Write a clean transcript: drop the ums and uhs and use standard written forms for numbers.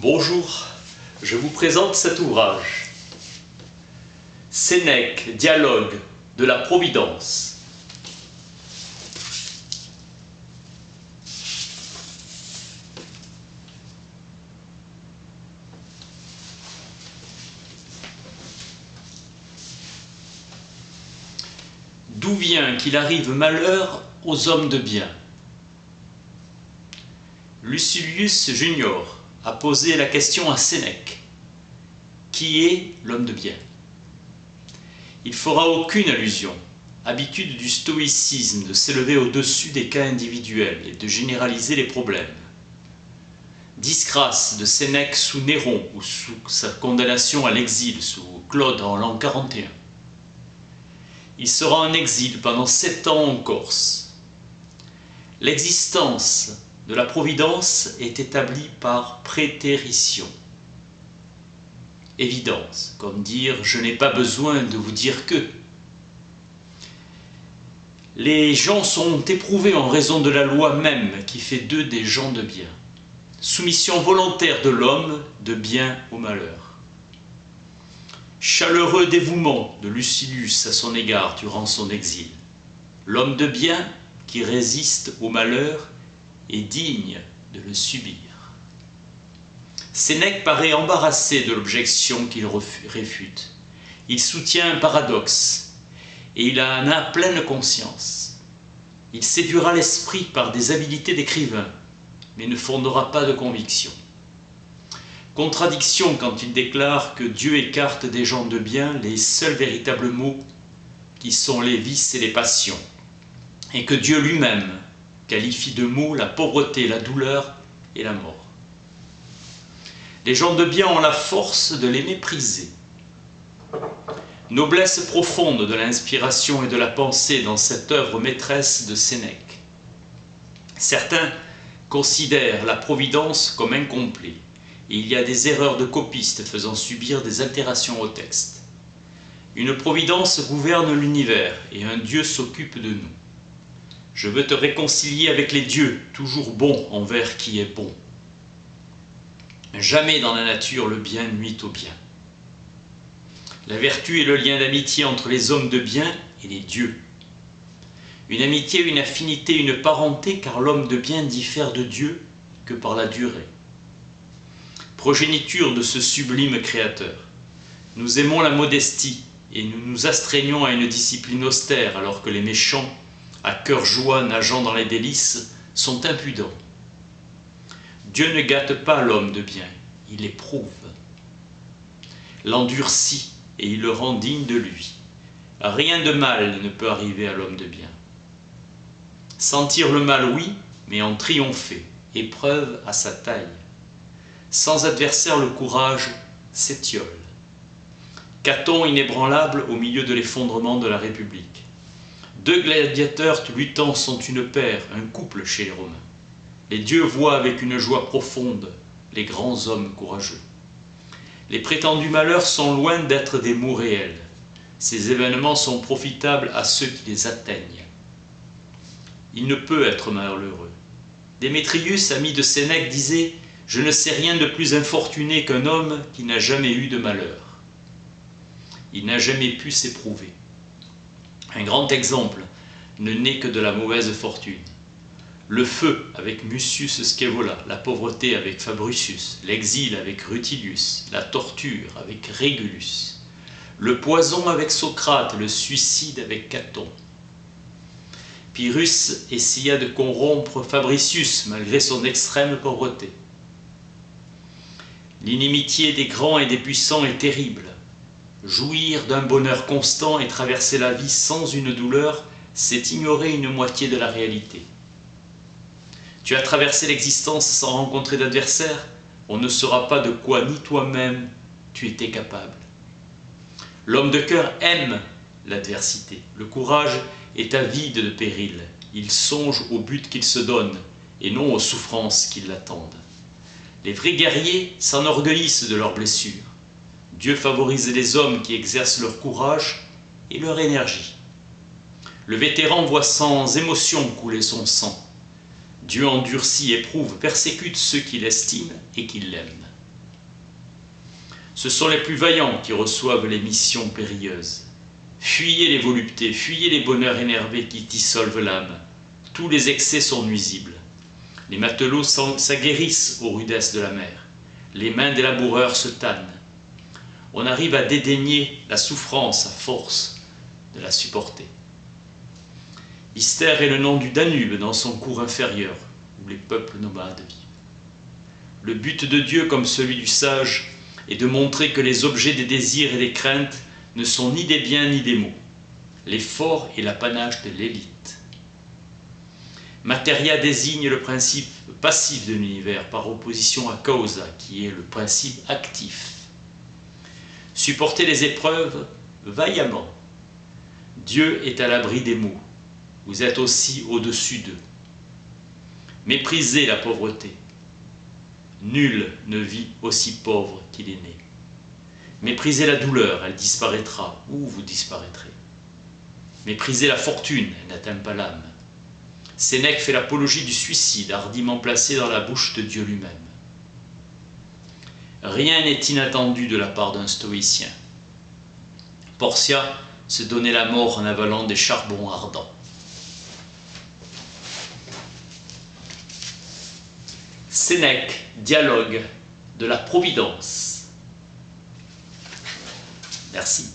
Bonjour, je vous présente cet ouvrage. Sénèque, dialogue de la Providence. D'où vient qu'il arrive malheur aux hommes de bien? Lucilius Junior a posé la question à Sénèque. Qui est l'homme de bien? Il fera aucune allusion. Habitude du stoïcisme de s'élever au-dessus des cas individuels et de généraliser les problèmes. Disgrâce de Sénèque sous Néron ou sous sa condamnation à l'exil sous Claude en l'an 41. Il sera en exil pendant 7 ans en Corse. L'existence de la Providence est établie par prétérition. Évidence, comme dire « je n'ai pas besoin de vous dire que ». Les gens sont éprouvés en raison de la loi même qui fait d'eux des gens de bien. Soumission volontaire de l'homme de bien au malheur. Chaleureux dévouement de Lucilius à son égard durant son exil. L'homme de bien qui résiste au malheur est digne de le subir. Sénèque paraît embarrassé de l'objection qu'il réfute. Il soutient un paradoxe et il en a pleine conscience. Il séduira l'esprit par des habiletés d'écrivain, mais ne fondera pas de conviction. Contradiction quand il déclare que Dieu écarte des gens de bien les seuls véritables maux qui sont les vices et les passions, et que Dieu lui-même qualifie de maux la pauvreté, la douleur et la mort. Les gens de bien ont la force de les mépriser. Noblesse profonde de l'inspiration et de la pensée dans cette œuvre maîtresse de Sénèque. Certains considèrent la Providence comme incomplet, et il y a des erreurs de copistes faisant subir des altérations au texte. Une Providence gouverne l'univers, et un Dieu s'occupe de nous. Je veux te réconcilier avec les dieux, toujours bons envers qui est bon. Jamais dans la nature le bien nuit au bien. La vertu est le lien d'amitié entre les hommes de bien et les dieux. Une amitié, une affinité, une parenté, car l'homme de bien diffère de Dieu que par la durée. Progéniture de ce sublime Créateur. Nous aimons la modestie et nous nous astreignons à une discipline austère alors que les méchants, à cœur joie nageant dans les délices, sont impudents. Dieu ne gâte pas l'homme de bien, il l'éprouve, l'endurcit et il le rend digne de lui. Rien de mal ne peut arriver à l'homme de bien. Sentir le mal, oui, mais en triompher, épreuve à sa taille. Sans adversaire, le courage s'étiole. Caton inébranlable au milieu de l'effondrement de la République. 2 gladiateurs luttant sont une paire, un couple chez les Romains. Les dieux voient avec une joie profonde les grands hommes courageux. Les prétendus malheurs sont loin d'être des maux réels. Ces événements sont profitables à ceux qui les atteignent. Il ne peut être malheureux. Démétrius, ami de Sénèque, disait « Je ne sais rien de plus infortuné qu'un homme qui n'a jamais eu de malheur. » Il n'a jamais pu s'éprouver. Un grand exemple ne naît que de la mauvaise fortune. Le feu avec Mucius Scaevola, la pauvreté avec Fabricius, l'exil avec Rutilius, la torture avec Régulus, le poison avec Socrate, le suicide avec Caton. Pyrrhus essaya de corrompre Fabricius malgré son extrême pauvreté. L'inimitié des grands et des puissants est terrible. Jouir d'un bonheur constant et traverser la vie sans une douleur, c'est ignorer une moitié de la réalité. Tu as traversé l'existence sans rencontrer d'adversaire, on ne saura pas de quoi ni toi-même tu étais capable. L'homme de cœur aime l'adversité. Le courage est avide de péril. Il songe au but qu'il se donne et non aux souffrances qui l'attendent. Les vrais guerriers s'enorgueillissent de leurs blessures. Dieu favorise les hommes qui exercent leur courage et leur énergie. Le vétéran voit sans émotion couler son sang. Dieu endurcit, éprouve, persécute ceux qui l'estiment et qui l'aiment. Ce sont les plus vaillants qui reçoivent les missions périlleuses. Fuyez les voluptés, fuyez les bonheurs énervés qui dissolvent l'âme. Tous les excès sont nuisibles. Les matelots s'aguerrissent aux rudesses de la mer. Les mains des laboureurs se tannent. On arrive à dédaigner la souffrance à force de la supporter. Istère est le nom du Danube dans son cours inférieur, où les peuples nomades vivent. Le but de Dieu, comme celui du sage, est de montrer que les objets des désirs et des craintes ne sont ni des biens ni des maux. L'effort est l'apanage de l'élite. Materia désigne le principe passif de l'univers par opposition à causa, qui est le principe actif. Supportez les épreuves vaillamment. Dieu est à l'abri des maux. Vous êtes aussi au-dessus d'eux. Méprisez la pauvreté. Nul ne vit aussi pauvre qu'il est né. Méprisez la douleur, elle disparaîtra, ou vous disparaîtrez. Méprisez la fortune, elle n'atteint pas l'âme. Sénèque fait l'apologie du suicide, hardiment placé dans la bouche de Dieu lui-même. Rien n'est inattendu de la part d'un stoïcien. Portia se donnait la mort en avalant des charbons ardents. Sénèque, dialogue de la Providence. Merci.